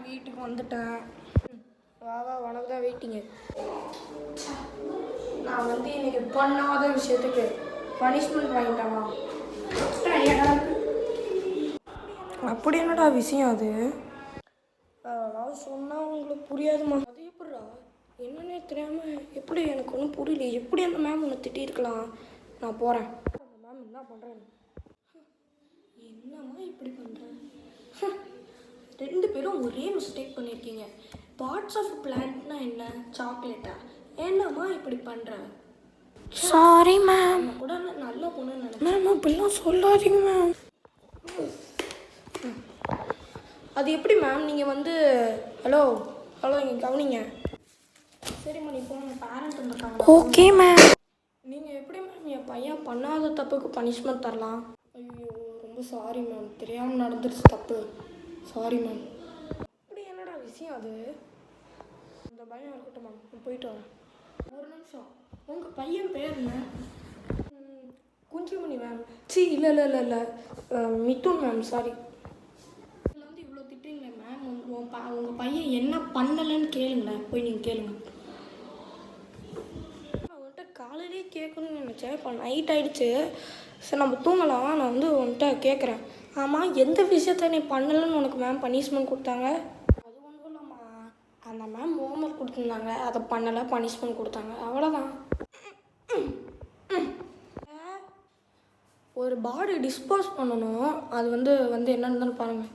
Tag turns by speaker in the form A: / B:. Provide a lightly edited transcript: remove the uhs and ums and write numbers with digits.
A: வீட்டுக்கு வந்துட்டேன். வா உனக்கு தான் வெயிட்டிங்கு. நான் வந்து இன்னைக்கு பண்ணாத விஷயத்துக்கு பனிஷ்மெண்ட் வாங்கிட்டேன். அப்படி என்னடா விஷயம் அது? நான் சொன்னால் உங்களுக்கு புரியாதுமா. அது எப்படிடா என்னன்னே தெரியாமல் எப்படி எனக்கு ஒன்றும் புரியல. எப்படி அந்த மேம் ஒன்று திட்டிருக்கலாம். நான் போகிறேன். அந்த மேம் என்ன பண்ணுறேன்? என்னம்மா இப்படி பண்ணுறேன்? 2 பேரும் ஒரே மிஸ்டேக் பண்ணியிருக்கீங்க. பார்ட்ஸ் ஆஃப் பிளான்ட்னா என்ன? சாக்லேட்டா? என்னம்மா இப்படி பண்ணுறேன்? Sorry ma'am. கூட நல்ல பொண்ணு நினைக்கிறேன். மேம் அப்படிலாம் சொல்லாதீங்க மேம். அது எப்படி மேம்? நீங்கள் வந்து ஹலோ இங்கே கவனிங்க. சரிம்மா நீ போங்க, பேரண்ட் வந்துருக்காங்க. Okay ma'am. நீங்கள் எப்படி மேம் என் பையன் பண்ணாத தப்புக்கு பனிஷ்மெண்ட் தரலாம்? ஐயோ ரொம்ப சாரி மேம், தெரியாமல் நடந்துருச்சு தப்பு. Sorry ma'am. அப்படி என்னடா விஷயம் அது? அந்த பையன் இருக்கட்டும் மேம், நான் போயிட்டு வரேன். ஒரு நிமிஷம், உங்கள் பையன் பேர் என்ன? குஞ்சுமணி மேம். இல்லை மிதுன் மேம், சாரி. இதில் வந்து இவ்வளோ திட்டுங்களே மேம். உங்கள் பையன் என்ன பண்ணலைன்னு கேளுங்களேன், போய் நீங்கள் கேளுங்க. நான் வந்துட்டு காலையிலே கேட்கணும்னு நினச்சேன். இப்போ நைட் ஆகிடுச்சு. சரி நம்ம தூங்கலாம். நான் வந்து வந்துட்டு கேட்குறேன். ஆமாம், எந்த விஷயத்த நீ பண்ணலைன்னு உனக்கு மேம் பனிஷ்மெண்ட் கொடுத்தாங்க? அது ஒன்றும் இல்லைம்மா, அந்த மேம் ஹோம்ஒர்க் கொடுத்துருந்தாங்க, அதை பண்ணலை, பனிஷ்மெண்ட் கொடுத்தாங்க, அவ்வளோதான். ஒரு பாடி டிஸ்போஸ் பண்ணணும். அது வந்து என்னன்னு பாருங்கள்.